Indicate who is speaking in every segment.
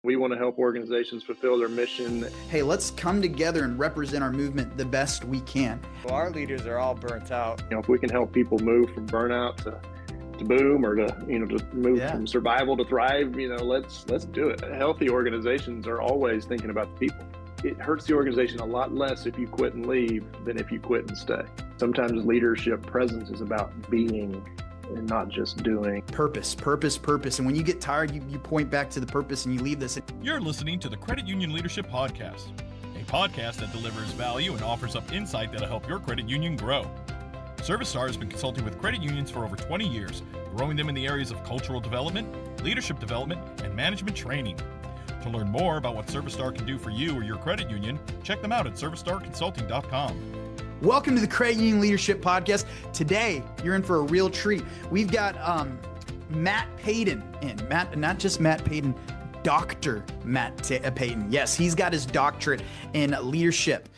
Speaker 1: We want to help organizations fulfill their mission.
Speaker 2: Hey, let's come together and represent our movement the best we can.
Speaker 3: Well, our leaders are all burnt out.
Speaker 1: If we can help people move from burnout to boom, or to move from survival to thrive, let's do it. Healthy organizations are always thinking about the people. It hurts the organization a lot less if you quit and leave than if you quit and stay. Sometimes leadership presence is about being and not just doing.
Speaker 2: Purpose. And when you get tired, you point back to the purpose and you leave this.
Speaker 4: You're listening to the Credit Union Leadership Podcast, a podcast that delivers value and offers up insight that'll help your credit union grow. ServiceStar has been consulting with credit unions for over 20 years, growing them in the areas of cultural development, leadership development, and management training. To learn more about what ServiceStar can do for you or your credit union, check them out at servicestarconsulting.com.
Speaker 2: Welcome to the Credit Union Leadership Podcast. Today, you're in for a real treat. We've got Matt Paden in. Not just Matt Paden, Dr. Matt Paden. Yes, he's got his doctorate in leadership.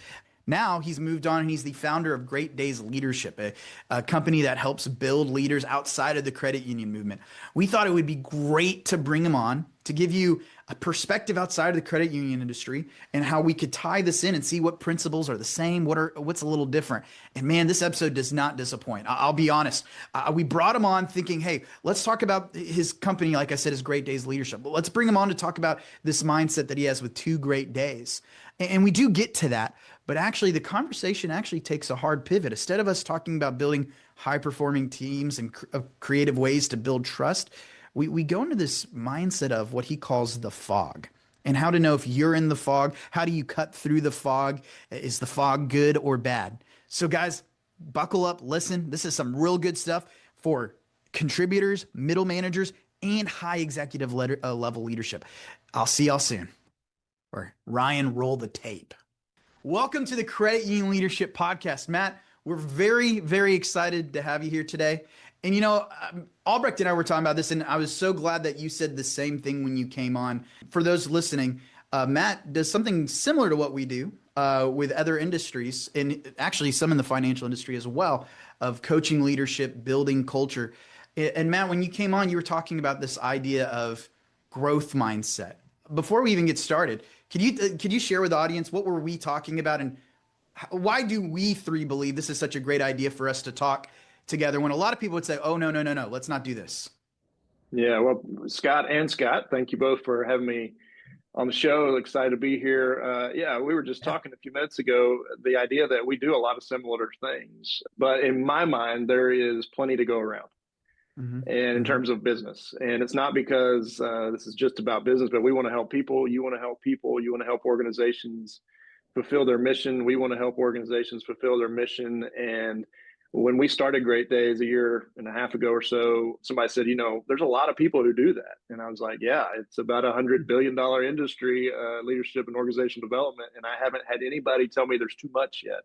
Speaker 2: Now he's moved on and he's the founder of Great Days Leadership, a company that helps build leaders outside of the credit union movement. We thought it would be great to bring him on to give you a perspective outside of the credit union industry and how we could tie this in and see what principles are the same, what's a little different. And man, this episode does not disappoint. I'll be honest. We brought him on thinking, hey, let's talk about his company. Like I said, his Great Days Leadership. But let's bring him on to talk about this mindset that he has with 2 great days. And we do get to that. But actually, the conversation actually takes a hard pivot. Instead of us talking about building high-performing teams and creative ways to build trust, we go into this mindset of what he calls the fog, and how to know if you're in the fog. How do you cut through the fog? Is the fog good or bad? So guys, buckle up, listen. This is some real good stuff for contributors, middle managers, and high executive level leadership. I'll see y'all soon. Or Ryan, roll the tape. Welcome to the Credit Union Leadership Podcast. Matt, we're very, very excited to have you here today. And Albrecht and I were talking about this, and I was so glad that you said the same thing when you came on. For those listening, Matt does something similar to what we do with other industries, and actually some in the financial industry as well, of coaching leadership, building culture. And Matt, when you came on, you were talking about this idea of growth mindset. Before we even get started, could you share with the audience what were we talking about, and why do we 3 believe this is such a great idea for us to talk together when a lot of people would say, oh, no, let's not do this?
Speaker 1: Yeah, well, Scott, thank you both for having me on the show. Excited to be here. We were just talking a few minutes ago, the idea that we do a lot of similar things, but in my mind, there is plenty to go around. Mm-hmm. And in terms of business, and it's not because this is just about business, but we want to help people. You want to help people. You want to help organizations fulfill their mission. We want to help organizations fulfill their mission. And when we started Great Days a year and a half ago or so, somebody said, there's a lot of people who do that. And I was like, yeah, it's about $100 billion industry, leadership and organizational development. And I haven't had anybody tell me there's too much yet.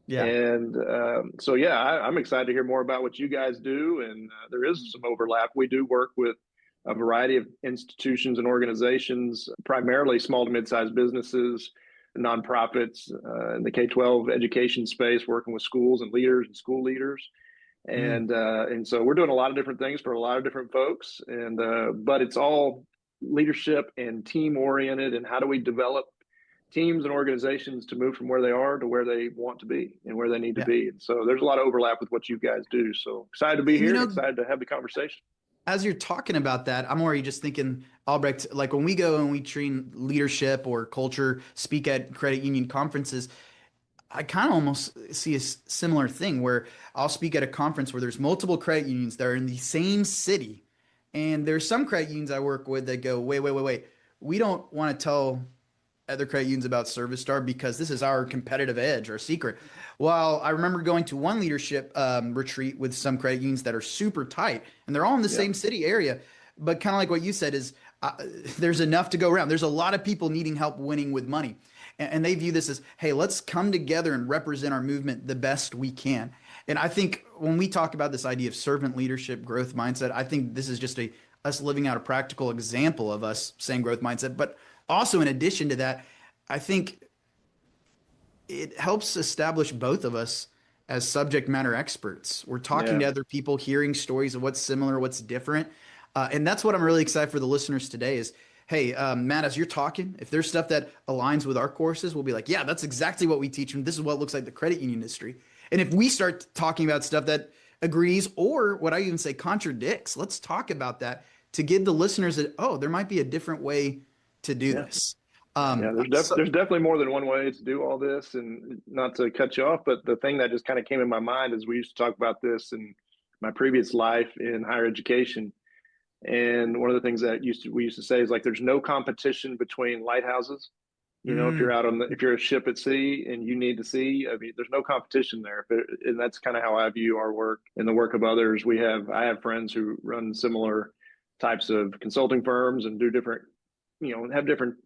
Speaker 1: Yeah. And I'm excited to hear more about what you guys do. And there is some overlap. We do work with a variety of institutions and organizations, primarily small to mid-sized businesses, nonprofits, in the K-12 education space, working with schools and leaders and school leaders. And so we're doing a lot of different things for a lot of different folks. And but it's all leadership and team oriented. And how do we develop teams and organizations to move from where they are to where they want to be and where they need to be. And so there's a lot of overlap with what you guys do. So excited to be here, excited to have the conversation.
Speaker 2: As you're talking about that, I'm already just thinking, Albrecht, like when we go and we train leadership or culture, speak at credit union conferences, I kind of almost see a similar thing where I'll speak at a conference where there's multiple credit unions that are in the same city. And there's some credit unions I work with that go, wait. We don't want to tell other credit unions about ServiceStar because this is our competitive edge, our secret. Well, I remember going to one leadership retreat with some credit unions that are super tight, and they're all in the same city area. But kind of like what you said is there's enough to go around. There's a lot of people needing help winning with money. And they view this as, hey, let's come together and represent our movement the best we can. And I think when we talk about this idea of servant leadership, growth mindset, I think this is just us living out a practical example of us saying growth mindset. But also, in addition to that, I think it helps establish both of us as subject matter experts. We're talking to other people, hearing stories of what's similar, what's different. And that's what I'm really excited for the listeners today is hey, Matt, as you're talking, if there's stuff that aligns with our courses, we'll be like, yeah, that's exactly what we teach. And this is what looks like the credit union industry. And if we start talking about stuff that agrees or what I even say contradicts, let's talk about that to give the listeners that, oh, there might be a different way to do
Speaker 1: Yeah.
Speaker 2: this.
Speaker 1: Yeah, there's definitely more than one way to do all this, and not to cut you off, but the thing that just kind of came in my mind is we used to talk about this in my previous life in higher education, and one of the things that we used to say is like there's no competition between lighthouses. You know, if you're
Speaker 2: Mm,
Speaker 1: out on if you're a ship at sea and you need to see, I mean, there's no competition there. And that's kind of how I view our work and the work of others. I have friends who run similar types of consulting firms and do different, have different,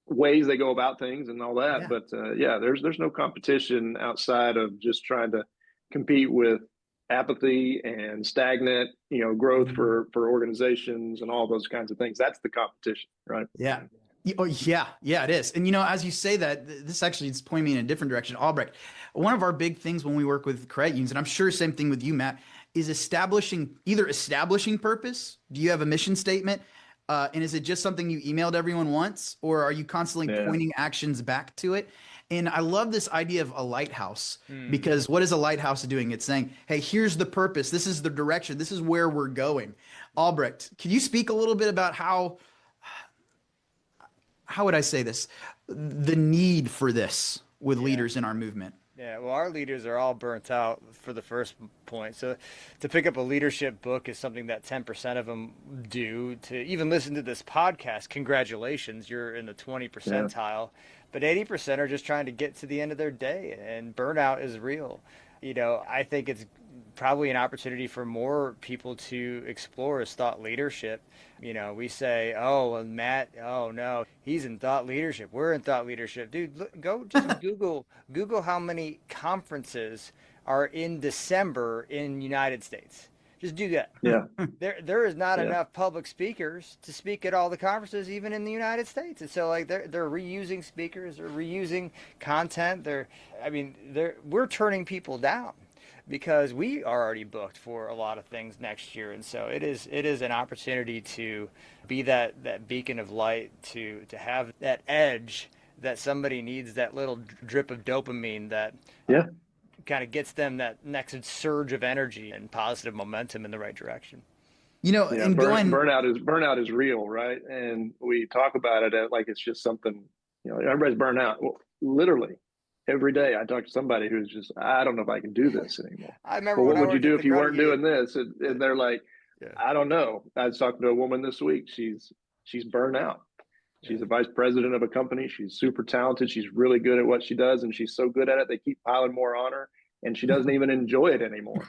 Speaker 1: ways they go about things and all that.
Speaker 2: yeah.
Speaker 1: But yeah, there's no competition outside of just trying to compete with apathy and stagnant, growth
Speaker 2: Mm.
Speaker 1: for organizations and all those kinds of things. That's the competition, right?
Speaker 2: Yeah. Oh, yeah. Yeah, it is. And, as you say that, this actually is pointing me in a different direction. Albrecht, one of our big things when we work with credit unions, and I'm sure same thing with you, Matt, is establishing purpose. Do you have a mission statement? And is it just something you emailed everyone once, or are you constantly
Speaker 1: Yeah.
Speaker 2: pointing actions back to it? And I love this idea of a lighthouse
Speaker 3: Mm.
Speaker 2: because what is a lighthouse doing? It's saying, hey, here's the purpose. This is the direction. This is where we're going. Albrecht, can you speak a little bit about how would I say this? The need for this with leaders in our movement.
Speaker 3: Yeah, well, our leaders are all burnt out for the first point. So to pick up a leadership book is something that 10% of them do. To even listen to this podcast, congratulations, you're in the 20 percentile. But 80% are just trying to get to the end of their day, and burnout is real. I think it's probably an opportunity for more people to explore is thought leadership. We say, oh, well, Matt, oh no, he's in thought leadership. We're in thought leadership. Dude, go just Google how many conferences are in December in United States. Just do that.
Speaker 1: Yeah.
Speaker 3: There is not
Speaker 1: Yeah.
Speaker 3: enough public speakers to speak at all the conferences, even in the United States. And so like they're reusing speakers, they're reusing content. We're turning people down because we are already booked for a lot of things next year. And so it is an opportunity to be that beacon of light, to have that edge that somebody needs, that little drip of dopamine that
Speaker 1: Yeah.
Speaker 3: kind of gets them that next surge of energy and positive momentum in the right direction.
Speaker 1: Yeah,
Speaker 2: And going,
Speaker 1: burnout is real, right? And we talk about it like it's just something, everybody's burnt out. Well, literally every day I talk to somebody who's just, I don't know if I can do this anymore.
Speaker 3: I remember
Speaker 1: Well,
Speaker 3: when
Speaker 1: what
Speaker 3: I
Speaker 1: would you
Speaker 3: worked
Speaker 1: do
Speaker 3: at
Speaker 1: if
Speaker 3: the
Speaker 1: you
Speaker 3: credit
Speaker 1: weren't doing
Speaker 3: union.
Speaker 1: this? And they're like,
Speaker 3: Yeah.
Speaker 1: I don't know. I was talking to a woman this week. She's burnt out. She's a vice president of a company. She's super talented. She's really good at what she does, and she's so good at it. They keep piling more on her, and she doesn't even enjoy it anymore.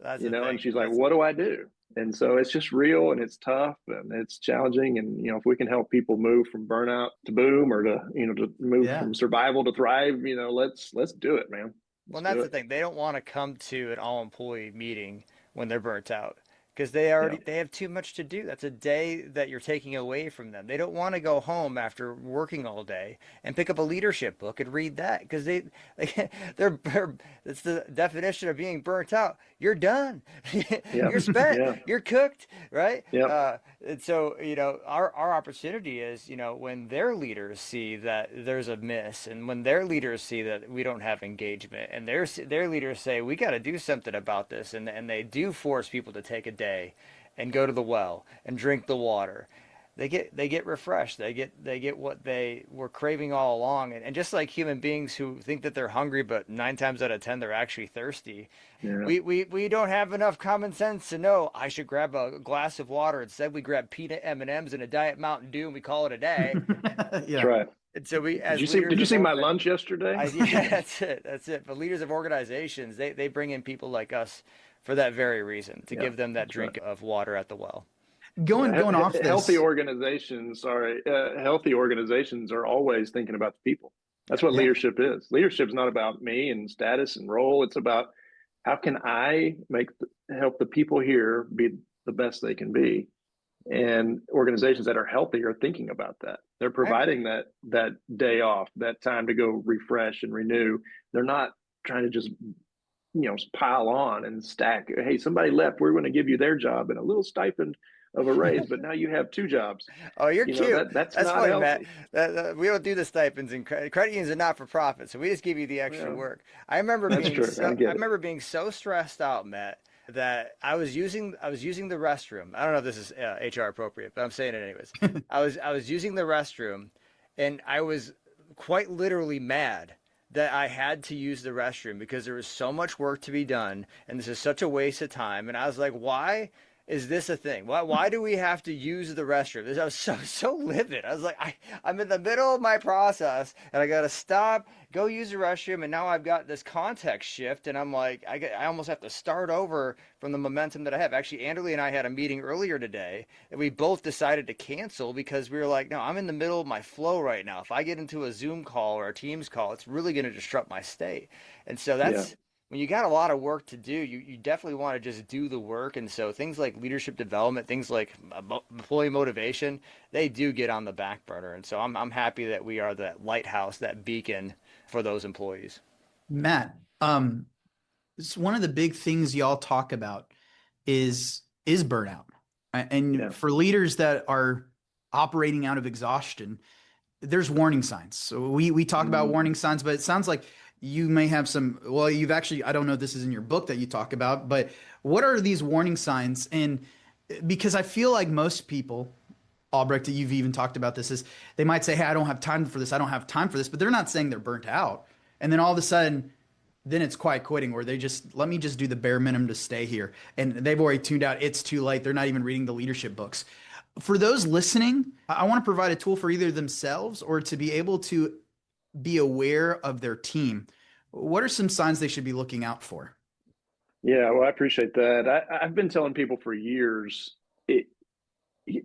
Speaker 3: That's the thing.
Speaker 1: And she's like, what do I do? And so it's just real, and it's tough, and it's challenging. And, if we can help people move from burnout to boom, or to move from survival to thrive, let's do it, man.
Speaker 3: Well, and that's the thing. They don't want to come to an all-employee meeting when they're burnt out because they have too much to do. That's a day that you're taking away from them. They don't want to go home after working all day and pick up a leadership book and read that because they're it's the definition of being burnt out. You're done. You're spent.
Speaker 1: Yeah.
Speaker 3: You're cooked, right?
Speaker 1: Yeah.
Speaker 3: And so, our opportunity is, when their leaders see that there's a miss, and when their leaders see that we don't have engagement, and their leaders say, we got to do something about this, and they do force people to take a day and go to the well and drink the water. They get refreshed. They get what they were craving all along. And just like human beings who think that they're hungry, but 9 times out of 10 they're actually thirsty.
Speaker 1: Yeah.
Speaker 3: We don't have enough common sense to know I should grab a glass of water. Instead, we grab peanut M&Ms and a Diet Mountain Dew, and we call it a day.
Speaker 1: That's right.
Speaker 3: And so
Speaker 1: did you see my lunch yesterday?
Speaker 3: Yeah, that's it. But leaders of organizations, they bring in people like us for that very reason, to give them that drink of water at the well.
Speaker 2: Going off this.
Speaker 1: Healthy organizations are always thinking about the people. That's what leadership is. Leadership is not about me and status and role. It's about how can I help the people here be the best they can be. And organizations that are healthy are thinking about that. They're providing that day off, that time to go refresh and renew. They're not trying to just pile on and stack. Hey, somebody left. We're going to give you their job and a little stipend of a raise, but now you have two jobs.
Speaker 3: Oh, you're
Speaker 1: You know,
Speaker 3: cute.
Speaker 1: that's
Speaker 3: That's
Speaker 1: not
Speaker 3: funny, Matt.
Speaker 1: healthy.
Speaker 3: We don't do the stipends, and credit unions are not for profit, so we just give you the extra
Speaker 1: Yeah,
Speaker 3: work. I remember
Speaker 1: that's
Speaker 3: being
Speaker 1: true. I
Speaker 3: so I
Speaker 1: get it.
Speaker 3: remember being so stressed out, Matt, that I was using the restroom. I don't know if this is HR appropriate, but I'm saying it anyways. I was using the restroom, and I was quite literally mad that I had to use the restroom because there was so much work to be done, and this is such a waste of time. And I was like, why is this a thing? Why do we have to use the restroom? I was so livid. I was like, I'm in the middle of my process and I gotta stop, go use the restroom, and now I've got this context shift, and I'm like, I almost have to start over from the momentum that I have. Actually, Anderly and I had a meeting earlier today, and we both decided to cancel because we were like, no, I'm in the middle of my flow right now. If I get into a Zoom call or a Teams call, it's really gonna disrupt my state. And so
Speaker 1: Yeah.
Speaker 3: that's when you got a lot of work to do, you definitely want to just do the work. And so things like leadership development, things like employee motivation, they do get on the back burner. And so I'm happy that we are that lighthouse, that beacon for those employees.
Speaker 2: Matt, it's one of the big things y'all talk about is burnout. And
Speaker 1: Yeah.
Speaker 2: for leaders that are operating out of exhaustion, there's warning signs. So we talk about warning signs, but it sounds like you may have some, well, you've actually, I don't know if this is in your book that you talk about, but what are these warning signs? And because I feel like most people, Albrecht, you've even talked about this, is they might say, hey, I don't have time for this. I don't have time for this, but they're not saying they're burnt out. And then all of a sudden, then it's quiet quitting, where they just, let me just do the bare minimum to stay here. And they've already tuned out. It's too late. They're not even reading the leadership books. For those listening, I want to provide a tool for either themselves or to be able to be aware of their team. What are some signs they should be looking out for?
Speaker 1: Yeah, well, I appreciate that. I've been telling people for years,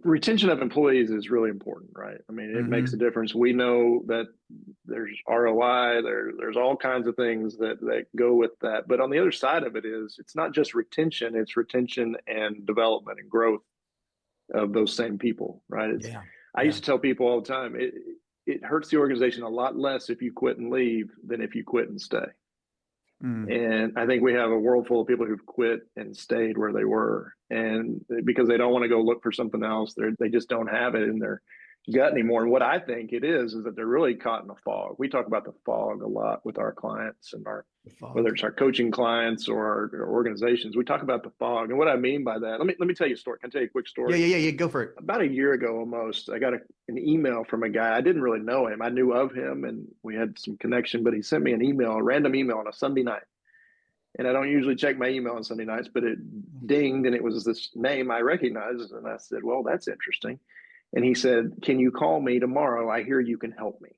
Speaker 1: retention of employees is really important, right? I mean, it makes a difference. We know that there's ROI, there's all kinds of things that go with that. But on the other side of it is, it's not just retention, it's retention and development and growth of those same people, right? I used to tell people all the time, it hurts the organization a lot less if you quit and leave than if you quit and stay. And I think we have a world full of people who've quit and stayed where they were, and because they don't want to go look for something else, they just don't have it in their gut anymore. And what I think it is that they're really caught in a fog. We talk about the fog a lot with our clients and whether it's our coaching clients or our organizations. We talk about the fog, and what I mean by that, let me tell you a story. Can I tell you a quick story?
Speaker 2: Yeah. Go for it.
Speaker 1: About a year ago, almost, I got an email from a guy. I didn't really know him. I knew of him, and we had some connection. But he sent me a random email on a Sunday night. And I don't usually check my email on Sunday nights, but it dinged, and it was this name I recognized. And I said, well, that's interesting. And he said, can you call me tomorrow? I hear you can help me.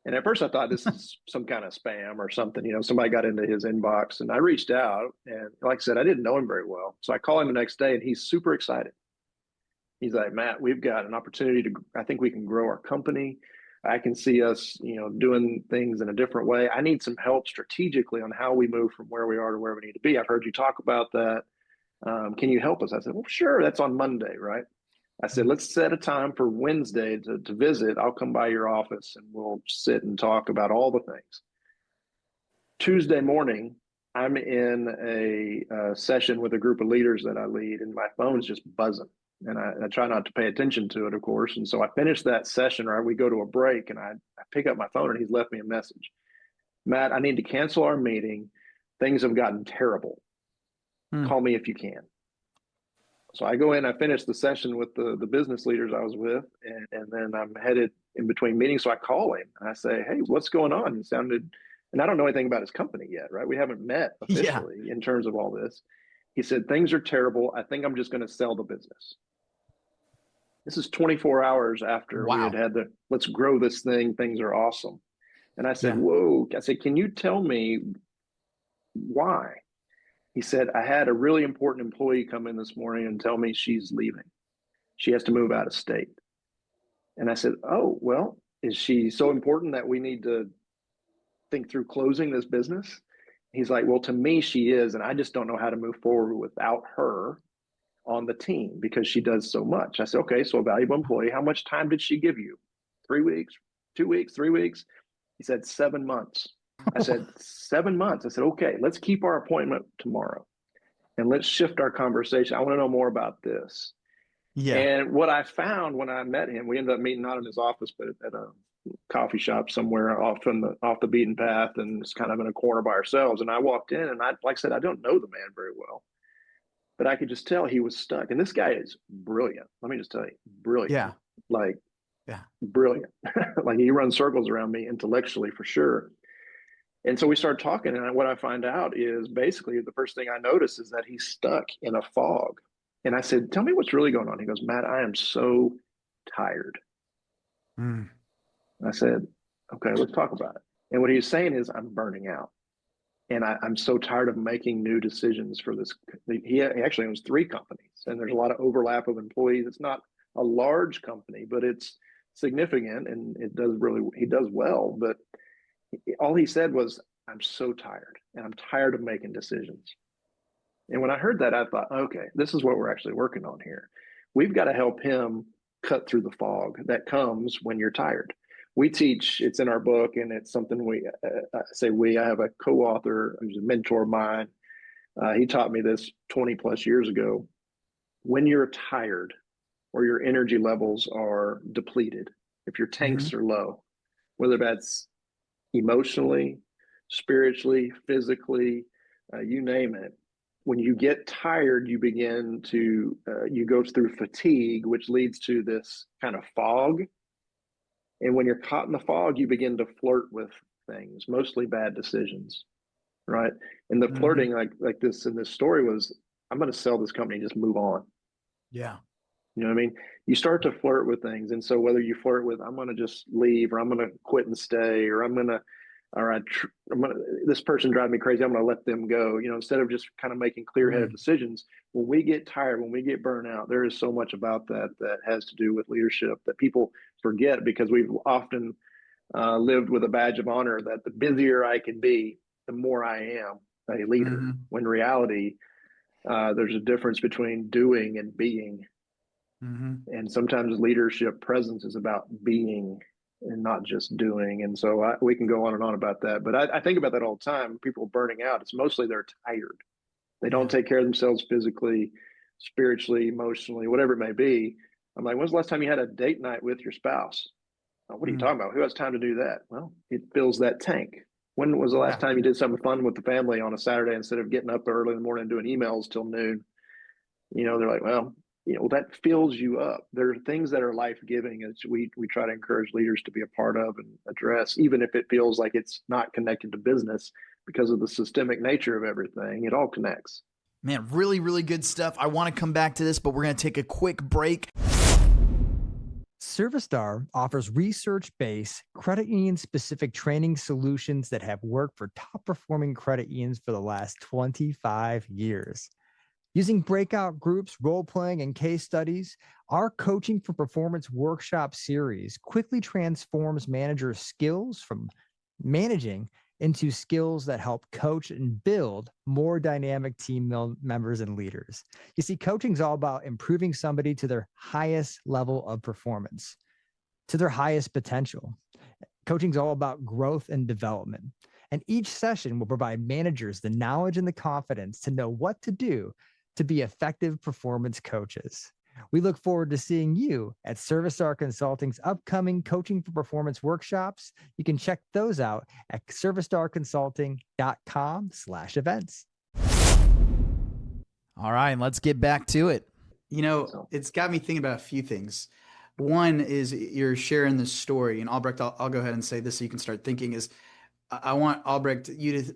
Speaker 1: And at first I thought this is some kind of spam or something. You know, somebody got into his inbox, and I reached out. And like I said, I didn't know him very well. So I call him the next day, and he's super excited. He's like, Matt, we've got an opportunity I think we can grow our company. I can see us, doing things in a different way. I need some help strategically on how we move from where we are to where we need to be. I've heard you talk about that. Can you help us? I said, well, sure. That's on Monday, right? I said, let's set a time for Wednesday to visit. I'll come by your office and we'll sit and talk about all the things. Tuesday morning, I'm in a session with a group of leaders that I lead, and my phone's just buzzing. And I try not to pay attention to it, of course. And so I finish that session, right? We go to a break, and I pick up my phone, and he's left me a message. Matt, I need to cancel our meeting. Things have gotten terrible. Call me if you can. So I go in, I finish the session with the business leaders I was with, and then I'm headed in between meetings. So I call him, and I say, hey, what's going on? He sounded, and I don't know anything about his company yet, right? We haven't met officially in terms of all this. He said, things are terrible. I think I'm just going to sell the business. This is 24 hours after we had let's grow this thing. Things are awesome. And I said, whoa. I said, can you tell me why? He said, I had a really important employee come in this morning and tell me she's leaving. She has to move out of state. And I said, oh, well, is she so important that we need to think through closing this business? He's like, well, to me, she is. And I just don't know how to move forward without her on the team because she does so much. I said, okay, so a valuable employee. How much time did she give you? 3 weeks, 2 weeks, 3 weeks? He said, 7 months. I said, 7 months. I said, okay, let's keep our appointment tomorrow and let's shift our conversation. I want to know more about this.
Speaker 2: Yeah.
Speaker 1: And what I found when I met him, we ended up meeting not in his office, but at a coffee shop somewhere off the beaten path, and it's kind of in a corner by ourselves. And I walked in, and like I said, I don't know the man very well, but I could just tell he was stuck. And this guy is brilliant. Let me just tell you, brilliant.
Speaker 2: Yeah.
Speaker 1: Like
Speaker 2: Yeah.
Speaker 1: brilliant. Like he runs circles around me intellectually for sure. And so we started talking, and what I find out is basically the first thing I notice is that he's stuck in a fog. And I said, "Tell me what's really going on." He goes, "Matt, I am so tired."
Speaker 2: Mm.
Speaker 1: I said, "Okay, let's talk about it." And what he was saying is, "I'm burning out. And I'm so tired of making new decisions for this." He actually owns three companies, and there's a lot of overlap of employees. It's not a large company, but it's significant, and he does well. But all he said was, "I'm so tired, and I'm tired of making decisions." And when I heard that, I thought, okay, this is what we're actually working on here. We've got to help him cut through the fog that comes when you're tired. We teach, it's in our book, and it's something I have a co-author who's a mentor of mine. He taught me this 20 plus years ago. When you're tired or your energy levels are depleted, if your tanks are low, whether that's emotionally, spiritually, physically, you name it. When you get tired, you begin to, you go through fatigue, which leads to this kind of fog. And when you're caught in the fog, you begin to flirt with things, mostly bad decisions, right? And the
Speaker 2: Mm-hmm.
Speaker 1: flirting, like this in this story, was, "I'm going to sell this company, just move on."
Speaker 2: Yeah.
Speaker 1: You know what I mean? You start to flirt with things. And so whether you flirt with, "I'm going to just leave," or "I'm going to quit and stay," or "I'm going to, all right, this person drives me crazy, I'm going to let them go," instead of just kind of making clear-headed decisions. When we get tired, when we get burnt out, there is so much about that has to do with leadership that people forget, because we've often lived with a badge of honor that the busier I can be, the more I am a leader.
Speaker 2: Mm-hmm.
Speaker 1: When in reality, there's a difference between doing and being.
Speaker 2: Mm-hmm.
Speaker 1: And sometimes leadership presence is about being and not just doing. And so we can go on and on about that. But I think about that all the time. People burning out, it's mostly they're tired. They don't take care of themselves physically, spiritually, emotionally, whatever it may be. I'm like, "When's the last time you had a date night with your spouse?" "Oh, what are you talking about? Who has time to do that?" Well, it fills that tank. When was the last time you did something fun with the family on a Saturday instead of getting up early in the morning and doing emails till noon? They're like, well, that fills you up. There are things that are life-giving, as we try to encourage leaders to be a part of and address, even if it feels like it's not connected to business, because of the systemic nature of everything. It all connects.
Speaker 2: Man, really, really good stuff. I want to come back to this, but we're going to take a quick break.
Speaker 5: ServiceStar offers research-based, credit union-specific training solutions that have worked for top-performing credit unions for the last 25 years. Using breakout groups, role-playing, and case studies, our Coaching for Performance workshop series quickly transforms managers' skills from managing into skills that help coach and build more dynamic team members and leaders. You see, coaching is all about improving somebody to their highest level of performance, to their highest potential. Coaching is all about growth and development. And each session will provide managers the knowledge and the confidence to know what to do to be effective performance coaches. We look forward to seeing you at ServiceStar Consulting's upcoming Coaching for Performance workshops. You can check those out at servicestarconsulting.com/events.
Speaker 2: All right, let's get back to it. It's got me thinking about a few things. One is you're sharing this story, and Albrecht, I'll go ahead and say this so you can start thinking, is I want Albrecht, you to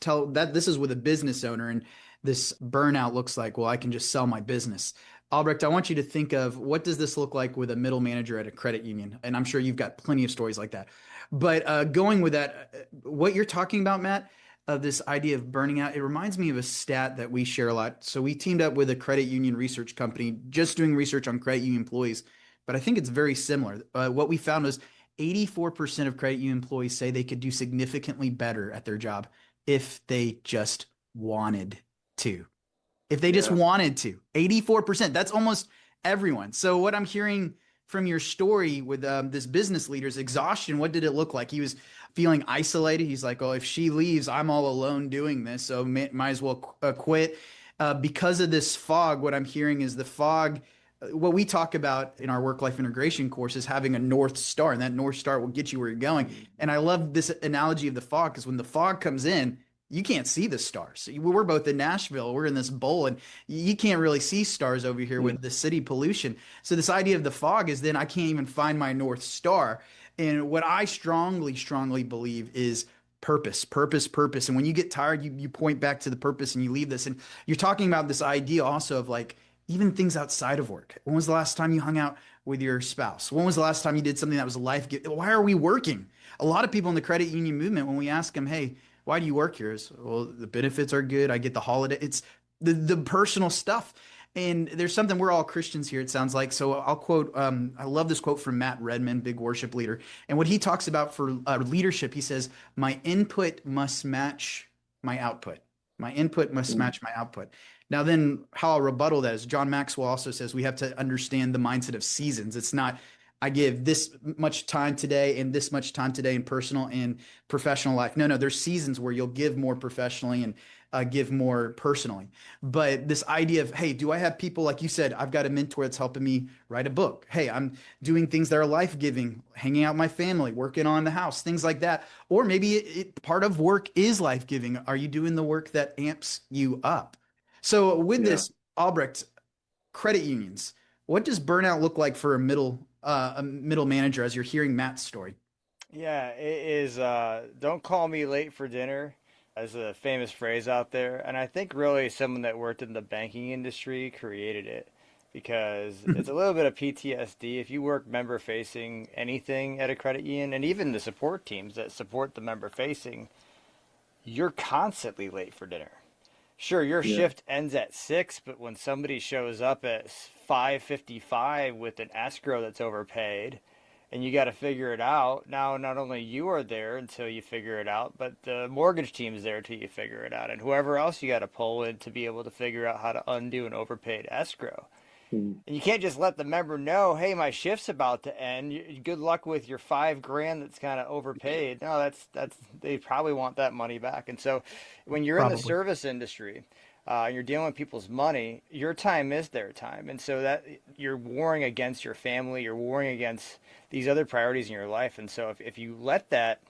Speaker 2: tell that this is with a business owner, and this burnout looks like, well, I can just sell my business. Albrecht, I want you to think of, what does this look like with a middle manager at a credit union? And I'm sure you've got plenty of stories like that. But going with that, what you're talking about, Matt, of this idea of burning out, it reminds me of a stat that we share a lot. So we teamed up with a credit union research company just doing research on credit union employees, but I think it's very similar. What we found was 84% of credit union employees say they could do significantly better at their job if they just wanted to. If they just wanted to. 84%. That's almost everyone. So what I'm hearing from your story with this business leader's exhaustion, what did it look like? He was feeling isolated. He's like, oh, if she leaves, I'm all alone doing this, so might as well quit. Because of this fog, what I'm hearing is the fog what we talk about in our work life integration course is having a North Star, and that North Star will get you where you're going. And I love this analogy of the fog, because when the fog comes in, you can't see the stars. We're both in Nashville. We're in this bowl, and you can't really see stars over here with the city pollution. So this idea of the fog is then I can't even find my North Star. And what I strongly, strongly believe is purpose, purpose, purpose. And when you get tired, you point back to the purpose and you leave this. And you're talking about this idea also of like even things outside of work. When was the last time you hung out with your spouse? When was the last time you did something that was life giving? Why are we working? A lot of people in the credit union movement, when we ask them, hey, why do you work here? Is, well, the benefits are good. I get the holiday. It's the personal stuff. And there's something, we're all Christians here, it sounds like. So I'll quote, I love this quote from Matt Redman, big worship leader. And what he talks about for leadership, he says, my input must match my output. My input must match my output. Now, then how I'll rebuttal that is John Maxwell also says we have to understand the mindset of seasons. It's not, I give this much time today and this much time today in personal and professional life. No, there's seasons where you'll give more professionally and give more personally. But this idea of, hey, do I have people, like you said, I've got a mentor that's helping me write a book. Hey, I'm doing things that are life-giving, hanging out with my family, working on the house, things like that. Or maybe part of work is life-giving. Are you doing the work that amps you up? So with this, Albrecht, credit unions, what does burnout look like for a middle manager as you're hearing Matt's story?
Speaker 3: Yeah, it is. Don't call me late for dinner, as a famous phrase out there. And I think really someone that worked in the banking industry created it, because it's a little bit of PTSD. If you work member facing anything at a credit union, and even the support teams that support the member facing, you're constantly late for dinner. Sure, your shift ends at 6, but when somebody shows up at 5:55 with an escrow that's overpaid, and you got to figure it out. Now, not only you are there until you figure it out, but the mortgage team is there until you figure it out, and whoever else you got to pull in to be able to figure out how to undo an overpaid escrow. And you can't just let the member know, hey, my shift's about to end. Good luck with your $5,000 that's kind of overpaid. No, that's they probably want that money back. And so when you're in the service industry, you're dealing with people's money, your time is their time. And so that you're warring against your family, you're warring against these other priorities in your life. And so if you let that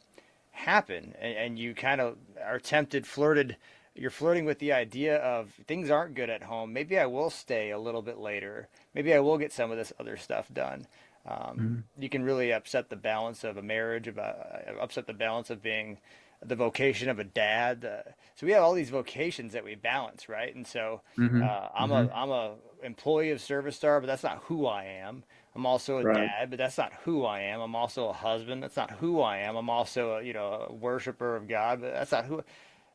Speaker 3: happen and you kind of are you're flirting with the idea of things aren't good at home, maybe I will stay a little bit later, maybe I will get some of this other stuff done. You can really upset the balance of a marriage, upset the balance of being the vocation of a dad. So we have all these vocations that we balance, right? And so I'm a employee of Service Star, but that's not who I am. I'm also a dad, but that's not who I am. I'm also a husband. That's not who I am. I'm also a worshiper of God, but that's not who.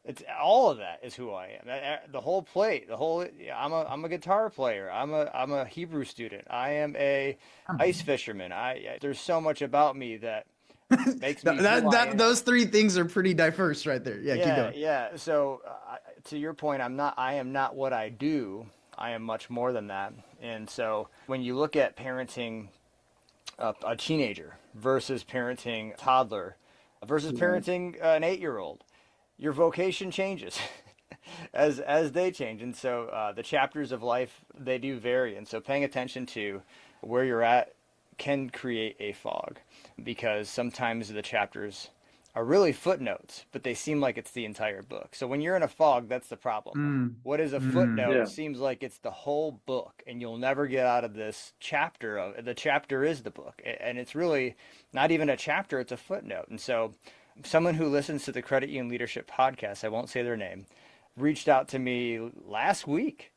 Speaker 3: It's all of that is who I am. The whole plate, I'm a guitar player. I'm a Hebrew student. I am a ice fisherman. There's so much about me that makes me
Speaker 2: those three things are pretty diverse right there. Yeah, keep going.
Speaker 3: Yeah. So to your point, I am not what I do. I am much more than that. And so when you look at parenting a teenager versus parenting a toddler versus parenting an 8-year-old, your vocation changes as they change. And so the chapters of life, they do vary. And so paying attention to where you're at can create a fog, because sometimes the chapters are really footnotes, but they seem like it's the entire book. So when you're in a fog, that's the problem. What is a footnote seems like it's the whole book, and you'll never get out of this chapter. The chapter is the book, and it's really not even a chapter, it's a footnote. And so someone who listens to the Credit Union Leadership podcast, I won't say their name, reached out to me last week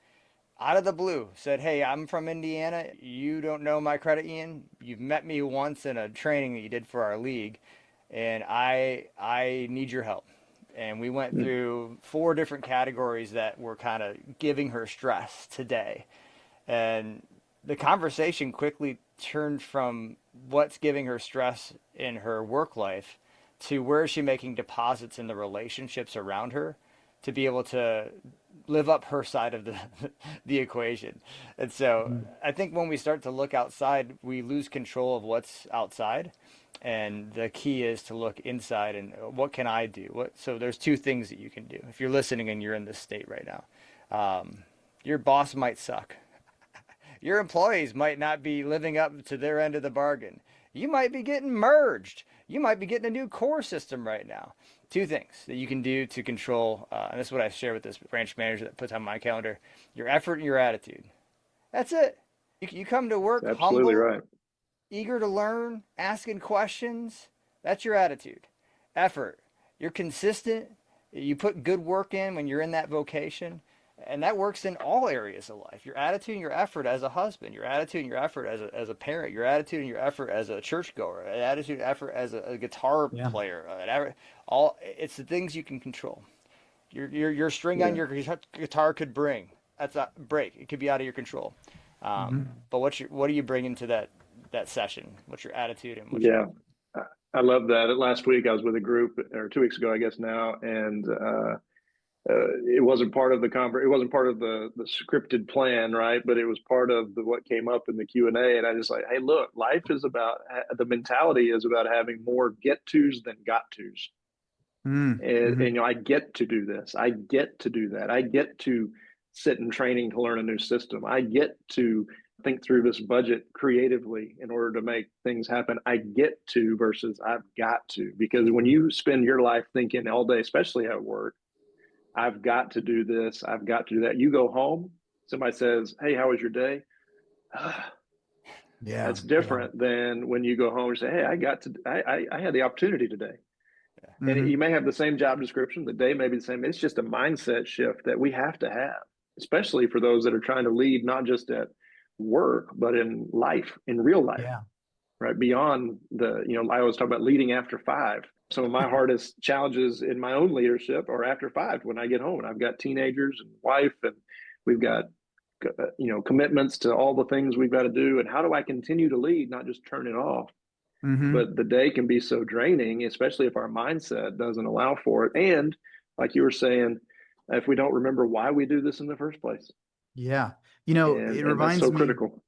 Speaker 3: out of the blue, said, hey, I'm from Indiana. You don't know my credit union. You've met me once in a training that you did for our league, and I need your help. And we went through 4 different categories that were kind of giving her stress today. And the conversation quickly turned from what's giving her stress in her work life to where is she making deposits in the relationships around her to be able to live up her side of the equation. And so I think when we start to look outside, we lose control of what's outside. And the key is to look inside and what can I do? So there's 2 things that you can do. If you're listening and you're in this state right now, your boss might suck. Your employees might not be living up to their end of the bargain. You might be getting merged. You might be getting a new core system right now. Two things that you can do to control, and this is what I share with this branch manager that puts on my calendar, your effort and your attitude. That's it. You come to work
Speaker 1: Absolutely
Speaker 3: humble,
Speaker 1: right.
Speaker 3: eager to learn, asking questions. That's your attitude. Effort. You're consistent. You put good work in when you're in that vocation. And that works in all areas of life. Your attitude and your effort as a husband, your attitude and your effort as a parent, your attitude and your effort as a churchgoer, an attitude and effort as a guitar player. It's the things you can control. Your string on your guitar could that's a break. It could be out of your control. But what are you bringing to that session? What's your attitude and what's your...
Speaker 1: I love that. Last week I was with a group, or 2 weeks ago, I guess now, and it wasn't part of it wasn't part of the scripted plan, right? But it was part of what came up in the Q&A. And I just like, hey, look, life is about, the mentality is about having more get-tos than got-tos. And I get to do this. I get to do that. I get to sit in training to learn a new system. I get to think through this budget creatively in order to make things happen. I get to versus I've got to, because when you spend your life thinking all day, especially at work, I've got to do this, I've got to do that. You go home, somebody says, hey, how was your day? That's different than when you go home and say, hey, I had the opportunity today. And you may have the same job description, the day may be the same. It's just a mindset shift that we have to have, especially for those that are trying to lead, not just at work, but in life, in real life, right? Beyond I always talk about leading after 5. Some of my hardest challenges in my own leadership are after 5 when I get home and I've got teenagers and wife, and we've got, commitments to all the things we've got to do. And how do I continue to lead, not just turn it off? But the day can be so draining, especially if our mindset doesn't allow for it. And like you were saying, if we don't remember why we do this in the first place.
Speaker 2: Yeah. It reminds me,
Speaker 1: critical.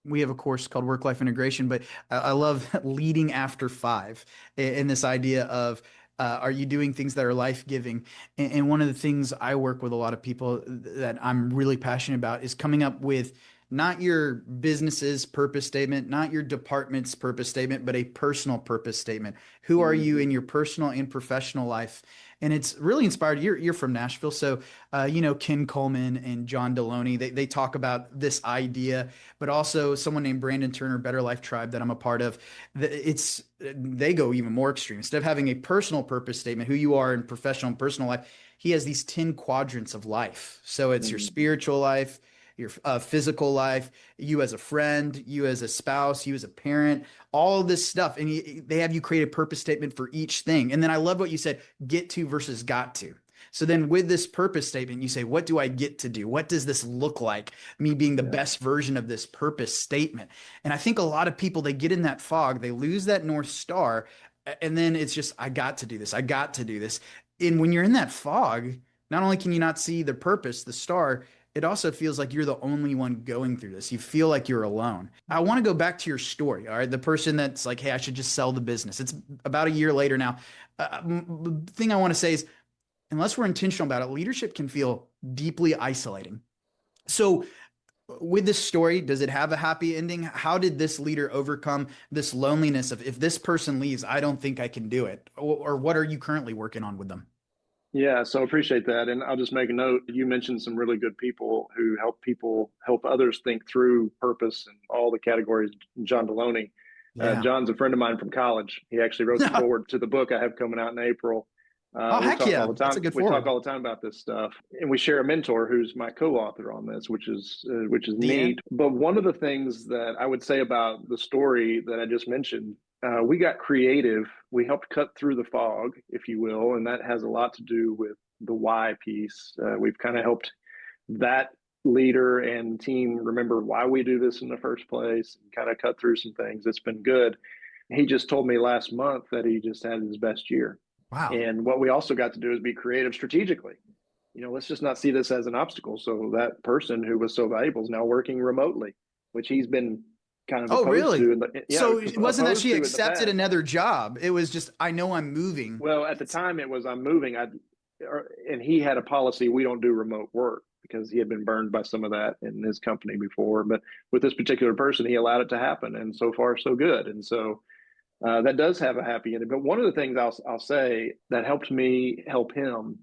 Speaker 2: We have a course called Work-Life Integration, but I love leading after 5 and this idea of, are you doing things that are life-giving? And one of the things I work with a lot of people that I'm really passionate about is coming up with not your business's purpose statement, not your department's purpose statement, but a personal purpose statement. Who are you in your personal and professional life? And it's really inspired. You're from Nashville. So, Ken Coleman and John Deloney, they talk about this idea, but also someone named Brandon Turner, Better Life Tribe, that I'm a part of. They go even more extreme. Instead of having a personal purpose statement, who you are in professional and personal life, he has these 10 quadrants of life. So it's your spiritual life, your physical life, you as a friend, you as a spouse, you as a parent, all of this stuff. And they have you create a purpose statement for each thing. And then I love what you said, get to versus got to. So then with this purpose statement, you say, what do I get to do? What does this look like? Me being the best version of this purpose statement. And I think a lot of people, they get in that fog, they lose that North Star. And then it's just, I got to do this. I got to do this. And when you're in that fog, not only can you not see the purpose, the star, it also feels like you're the only one going through this. You feel like you're alone. I want to go back to your story. All right. The person that's like, hey, I should just sell the business. It's about a year later now. The thing I want to say is, unless we're intentional about it, leadership can feel deeply isolating. So with this story, does it have a happy ending? How did this leader overcome this loneliness of, if this person leaves, I don't think I can do it? Or what are you currently working on with them?
Speaker 1: Yeah, so appreciate that. And I'll just make a note. You mentioned some really good people who help others think through purpose and all the categories. John Deloney. John's a friend of mine from college. He actually wrote the foreword to the book I have coming out in April.
Speaker 2: Heck yeah. That's a good foreword.
Speaker 1: We talk all the time about this stuff. And we share a mentor who's my co-author on this, which is neat. But one of the things that I would say about the story that I just mentioned, we got creative. We helped cut through the fog, if you will, and that has a lot to do with the why piece. We've kind of helped that leader and team remember why we do this in the first place and kind of cut through some things. It's been good. He just told me last month that he just had his best year.
Speaker 2: Wow.
Speaker 1: And what we also got to do is be creative strategically. Let's just not see this as an obstacle. So that person who was so valuable is now working remotely, which he's been kind of opposed to.
Speaker 2: So it wasn't that she accepted another job. It was just, I know I'm moving.
Speaker 1: Well, at the time it was, I'm moving. And he had a policy, we don't do remote work. because he had been burned by some of that in his company before. But with this particular person, he allowed it to happen, and so far so good. And so that does have a happy ending. But one of the things I'll say that helped me help him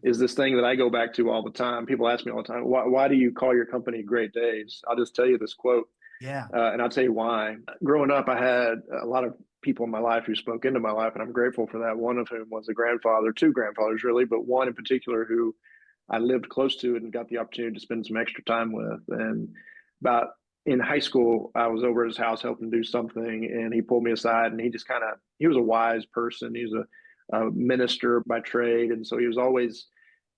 Speaker 1: is this thing that I go back to all the time. People ask me all the time, why do you call your company Great Days? I'll just tell you this quote.
Speaker 2: Yeah.
Speaker 1: And I'll tell you why. Growing up, I had a lot of people in my life who spoke into my life, and I'm grateful for that. One of whom was a grandfather, two grandfathers really, but one in particular who I lived close to and got the opportunity to spend some extra time with. And about in high school, I was over at his house helping do something, and he pulled me aside, and he was a wise person. He was a minister by trade, and so he was always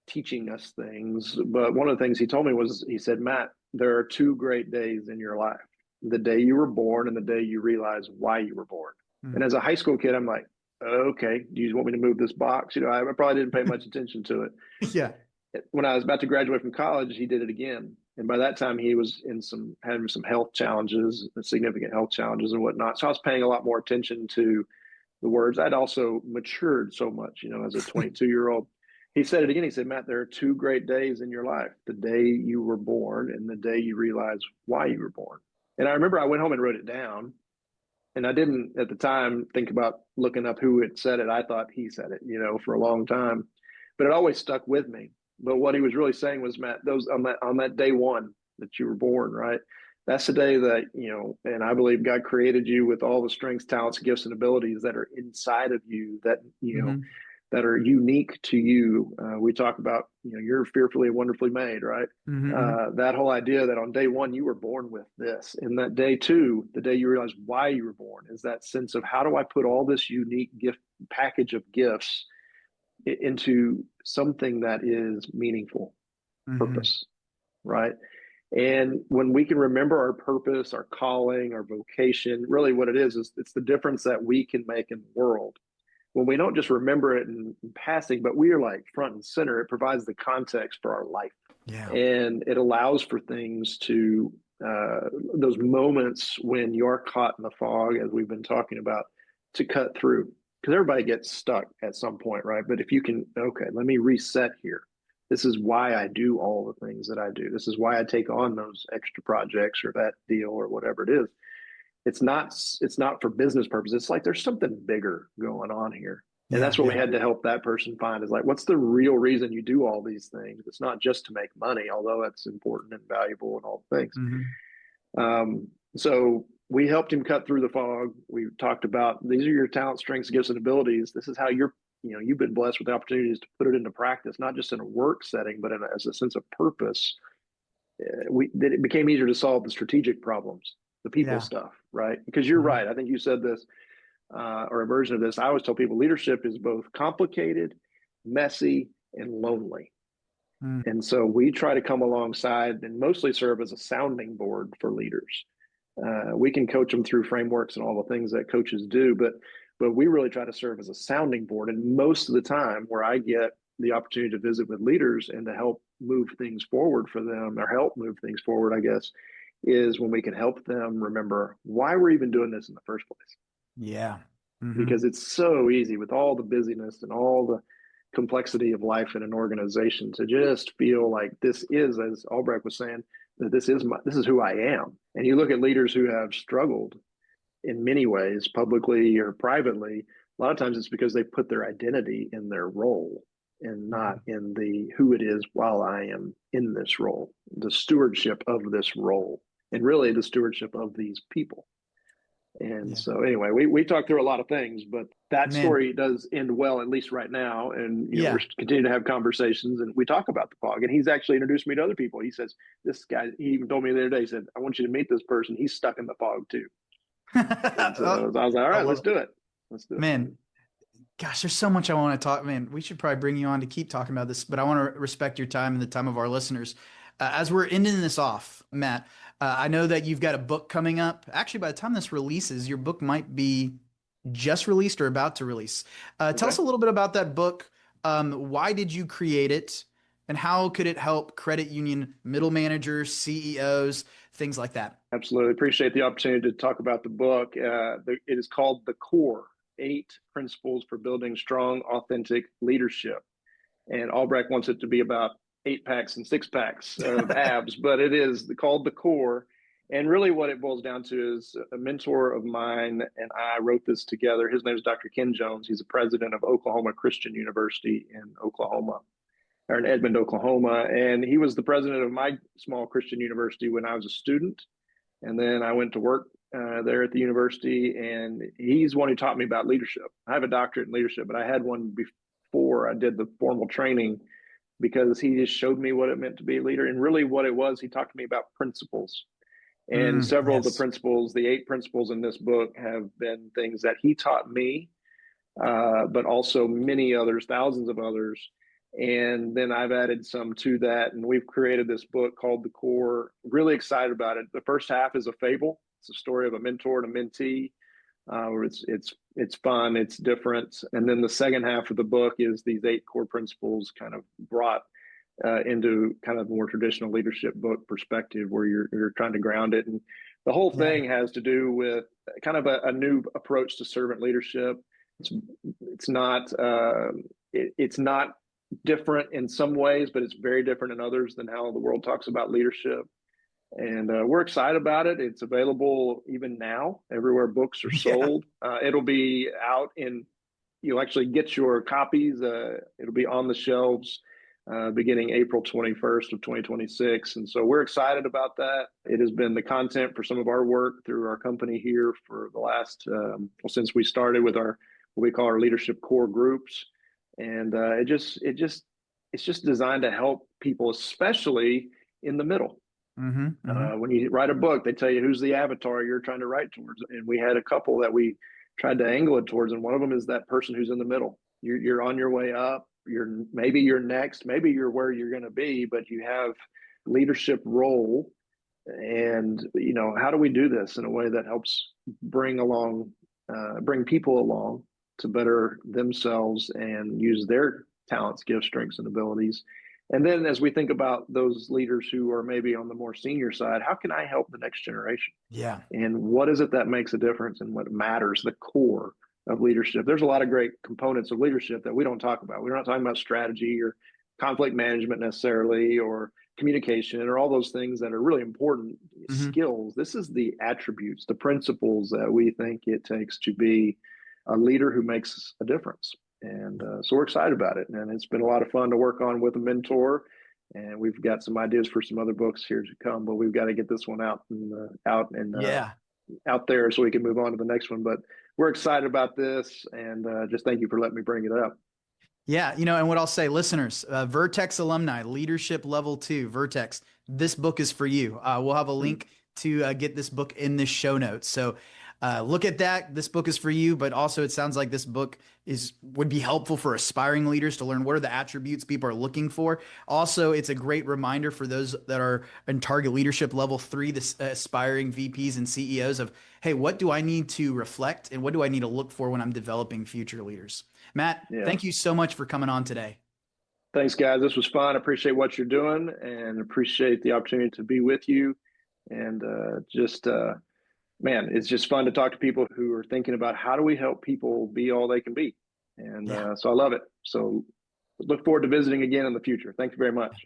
Speaker 1: teaching us things. But one of the things he told me was, he said, Matt, there are two great days in your life: the day you were born and the day you realize why you were born. And as a high school kid, I'm like, okay, do you want me to move this box? I probably didn't pay much attention to it.
Speaker 2: Yeah.
Speaker 1: When I was about to graduate from college, he did it again. And by that time, he was having some health challenges, significant health challenges and whatnot. So I was paying a lot more attention to the words. I'd also matured so much, as a 22-year-old. He said it again. He said, Matt, there are two great days in your life: the day you were born and the day you realize why you were born. And I remember I went home and wrote it down. And I didn't at the time think about looking up who had said it. I thought he said it, for a long time, but it always stuck with me. But what he was really saying was, Matt, those on that day one that you were born, right? That's the day that, and I believe God created you with all the strengths, talents, gifts, and abilities that are inside of you that, that are unique to you. We talk about, you're fearfully and wonderfully made, right? That whole idea that on day one, you were born with this. And that day two, the day you realize why you were born, is that sense of, how do I put all this unique gift package of gifts into something that is meaningful, purpose, right? And when we can remember our purpose, our calling, our vocation, really what it is it's the difference that we can make in the world. When we don't just remember it in passing, but we are like front and center, it provides the context for our life.
Speaker 2: Yeah.
Speaker 1: And it allows for things to, those moments when you're caught in the fog, as we've been talking about, to cut through. Because everybody gets stuck at some point, right? But if you can, okay, let me reset here. This is why I do all the things that I do. This is why I take on those extra projects or that deal or whatever it is. It's not for business purposes. It's like there's something bigger going on here. And that's what we had to help that person find, is like, what's the real reason you do all these things? It's not just to make money, although that's important and valuable and all things. So we helped him cut through the fog. We talked about, these are your talents, strengths, gifts, and abilities. This is how you've been blessed with the opportunities to put it into practice, not just in a work setting, but as a sense of purpose. It became easier to solve the strategic problems, the people stuff, right? Because you're right. I think you said this, or a version of this. I always tell people leadership is both complicated, messy, and lonely. And so we try to come alongside and mostly serve as a sounding board for leaders. We can coach them through frameworks and all the things that coaches do, but we really try to serve as a sounding board. And most of the time where I get the opportunity to visit with leaders and to help move things forward for them, or help move things forward, I guess, is when we can help them remember why we're even doing this in the first place.
Speaker 2: Yeah.
Speaker 1: Because it's so easy with all the busyness and all the complexity of life in an organization to just feel like this is, as Albrecht was saying, that this is who I am. And you look at leaders who have struggled in many ways, publicly or privately. A lot of times it's because they put their identity in their role and not in the who it is while I am in this role, the stewardship of this role, and really the stewardship of these people. And so anyway, we talked through a lot of things, but that story does end well, at least right now. And we're continuing to have conversations, and we talk about the fog. And he's actually introduced me to other people. He says, this guy, he even told me the other day, he said, I want you to meet this person. He's stuck in the fog too. So I was like, all right, let's do it.
Speaker 2: Man, gosh, there's so much I want to talk. Man, we should probably bring you on to keep talking about this, but I want to respect your time and the time of our listeners. As we're ending this off, Matt, I know that you've got a book coming up. Actually, by the time this releases, your book might be just released or about to release. Tell us a little bit about that book. Why did you create it? And how could it help credit union middle managers, CEOs, things like that?
Speaker 1: Absolutely. Appreciate the opportunity to talk about the book. It is called The Core: 8 Principles for Building Strong, Authentic Leadership. And Albrecht wants it to be about 8 packs and 6 packs of abs, but it is called The Core. And really what it boils down to is a mentor of mine and I wrote this together. His name is Dr. Ken Jones. He's the president of Oklahoma Christian University in Oklahoma, or in Edmond, Oklahoma. And he was the president of my small Christian university when I was a student. And then I went to work there at the university, and he's one who taught me about leadership. I have a doctorate in leadership, but I had one before I did the formal training, because he just showed me what it meant to be a leader. And really what it was, he talked to me about principles. And several of the principles, the 8 principles in this book, have been things that he taught me, but also many others, thousands of others. And then I've added some to that, and we've created this book called The Core. Really excited about it. The first half is a fable. It's a story of a mentor and a mentee. It's fun, it's different. And then the second half of the book is these 8 core principles kind of brought into kind of more traditional leadership book perspective, where you're trying to ground it. And the whole thing has to do with kind of a new approach to servant leadership. It's not different in some ways, but it's very different in others than how the world talks about leadership. And we're excited about it. It's available even now everywhere books are sold. It'll be out you'll actually get your copies. It'll be on the shelves beginning April 21st of 2026. And so we're excited about that. It has been the content for some of our work through our company here for the last, since we started with what we call our leadership core groups. And it's just designed to help people, especially in the middle. When you write a book, they tell you who's the avatar you're trying to write towards. And we had a couple that we tried to angle it towards. And one of them is that person who's in the middle. You're on your way up. Maybe you're next, maybe you're where you're going to be, but you have leadership role. And, how do we do this in a way that helps bring people along to better themselves and use their talents, gifts, strengths, and abilities? And then as we think about those leaders who are maybe on the more senior side, how can I help the next generation?
Speaker 2: Yeah.
Speaker 1: And what is it that makes a difference and what matters, the core of leadership? There's a lot of great components of leadership that we don't talk about. We're not talking about strategy or conflict management necessarily, or communication, or all those things that are really important skills. This is the attributes, the principles that we think it takes to be a leader who makes a difference. And so we're excited about it. And it's been a lot of fun to work on with a mentor. And we've got some ideas for some other books here to come, but we've got to get this one out there so we can move on to the next one. But we're excited about this, and just thank you for letting me bring it up.
Speaker 2: Yeah, and what I'll say, listeners, Vertex alumni, leadership level 2, Vertex, this book is for you. We'll have a link to get this book in the show notes. So look at that. This book is for you, but also it sounds like this book would be helpful for aspiring leaders to learn what are the attributes people are looking for. Also, it's a great reminder for those that are in target leadership level 3, the aspiring VPs and CEOs of, hey, what do I need to reflect and what do I need to look for when I'm developing future leaders? Matt, thank you so much for coming on today.
Speaker 1: Thanks, guys. This was fun. I appreciate what you're doing and appreciate the opportunity to be with you. And man, it's just fun to talk to people who are thinking about how do we help people be all they can be. And so I love it. So look forward to visiting again in the future. Thank you very much.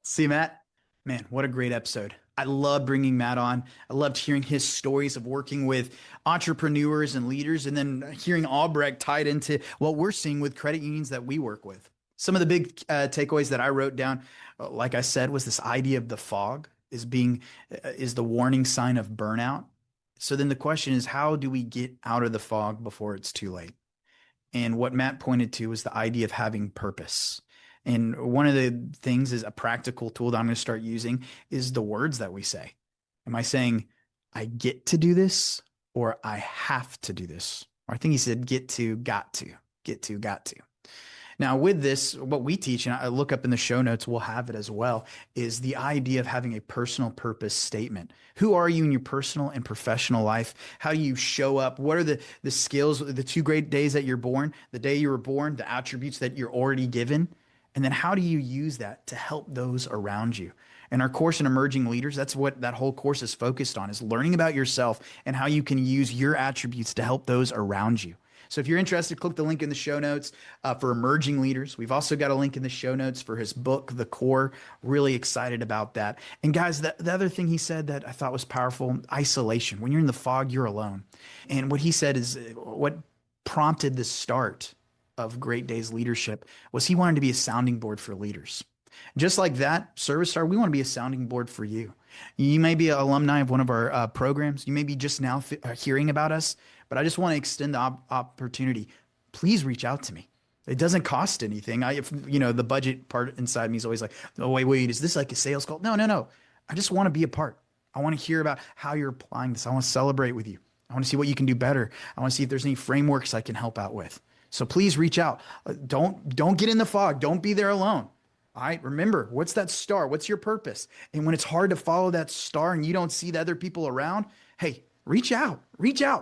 Speaker 2: See, Matt, man, what a great episode. I love bringing Matt on. I loved hearing his stories of working with entrepreneurs and leaders, and then hearing Albrecht tied into what we're seeing with credit unions that we work with. Some of the big takeaways that I wrote down, like I said, was this idea of the fog is the warning sign of burnout. So then the question is, how do we get out of the fog before it's too late? And what Matt pointed to was the idea of having purpose. And one of the things is a practical tool that I'm going to start using is the words that we say. Am I saying, I get to do this, or I have to do this? Or I think he said, get to, got to, get to, got to. Now with this, what we teach, and I look up in the show notes, we'll have it as well, is the idea of having a personal purpose statement. Who are you in your personal and professional life? How do you show up? What are the skills, the 2 great days that you're born, the day you were born, the attributes that you're already given? And then how do you use that to help those around you? And our course in Emerging Leaders, that's what that whole course is focused on, is learning about yourself and how you can use your attributes to help those around you. So if you're interested, click the link in the show notes for emerging leaders. We've also got a link in the show notes for his book, The Core. Really excited about that. And guys, the other thing he said that I thought was powerful, isolation. When you're in the fog, you're alone. And what he said is what prompted the start of Great Days Leadership was he wanted to be a sounding board for leaders. Just like that, Service Star, we want to be a sounding board for you. You may be an alumni of one of our programs. You may be just now hearing about us, but I just want to extend the opportunity. Please reach out to me. It doesn't cost anything. The budget part inside me is always like, oh, wait, is this like a sales call? No. I just want to be a part. I want to hear about how you're applying this. I want to celebrate with you. I want to see what you can do better. I want to see if there's any frameworks I can help out with. So please reach out. Don't get in the fog. Don't be there alone. All right. Remember, what's that star? What's your purpose? And when it's hard to follow that star and you don't see the other people around, hey, reach out.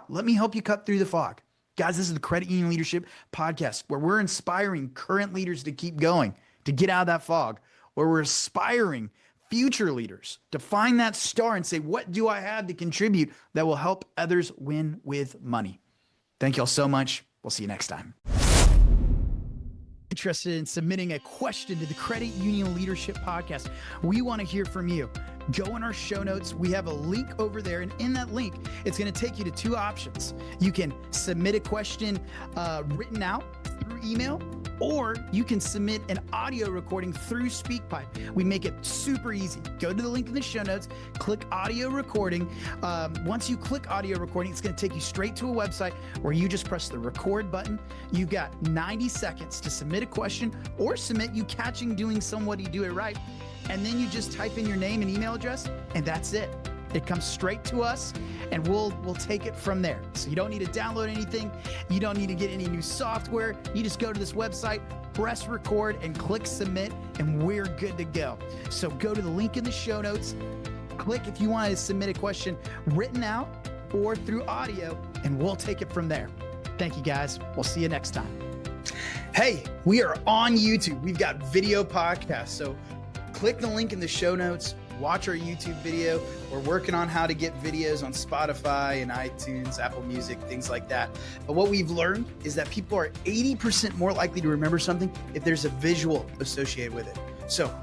Speaker 2: Let me help you cut through the fog. Guys, this is the Credit Union Leadership Podcast, where we're inspiring current leaders to keep going, to get out of that fog, where we're aspiring future leaders to find that star and say, what do I have to contribute that will help others win with money? Thank you all so much. We'll see you next time. Interested in submitting a question to the Credit Union Leadership Podcast, we want to hear from you. Go in our show notes. We have a link over there, and in that link, it's going to take you to two options. You can submit a question written out through email, or you can submit an audio recording through SpeakPipe. We make it super easy. Go to the link in the show notes, click audio recording. Once you click audio recording, it's going to take you straight to a website where you just press the record button. You've got 90 seconds to submit a question or submit you catching doing somebody do it right. And then you just type in your name and email address, and that's it. It comes straight to us, and we'll take it from there. So you don't need to download anything. You don't need to get any new software. You just go to this website, press record, and click submit, and we're good to go. So go to the link in the show notes. Click if you want to submit a question written out or through audio, and we'll take it from there. Thank you, guys. We'll see you next time. Hey, we are on YouTube. We've got video podcasts. So click the link in the show notes. Watch our YouTube video. We're working on how to get videos on Spotify and iTunes, Apple Music, things like that. But what we've learned is that people are 80% more likely to remember something if there's a visual associated with it. So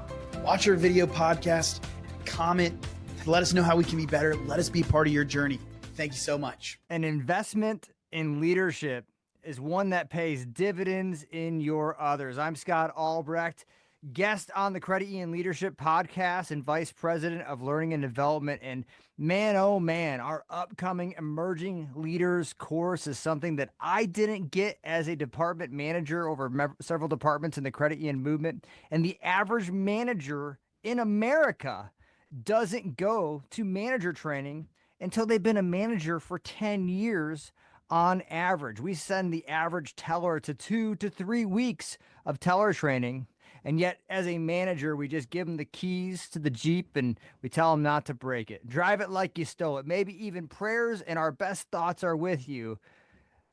Speaker 2: watch our video podcast, comment, let us know how we can be better. Let us be part of your journey. Thank you so much.
Speaker 3: An investment in leadership is one that pays dividends in your others. I'm Scott Albrecht, guest on the Credit Union Leadership Podcast and Vice President of Learning and Development. And man, oh man, our upcoming Emerging Leaders course is something that I didn't get as a department manager over several departments in the credit union movement. And the average manager in America doesn't go to manager training until they've been a manager for 10 years on average. We send the average teller to 2 to 3 weeks of teller training. And yet, as a manager, we just give them the keys to the Jeep and we tell them not to break it. Drive it like you stole it. Maybe even prayers and our best thoughts are with you,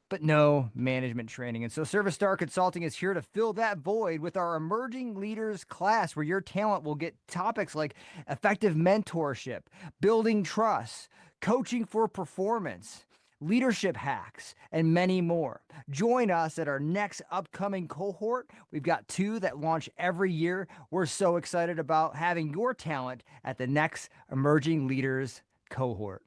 Speaker 3: but no management training. And so Service Star Consulting is here to fill that void with our Emerging Leaders class, where your talent will get topics like effective mentorship, building trust, coaching for performance, leadership hacks, and many more. Join us at our next upcoming cohort. We've got 2 that launch every year. We're so excited about having your talent at the next Emerging Leaders cohort.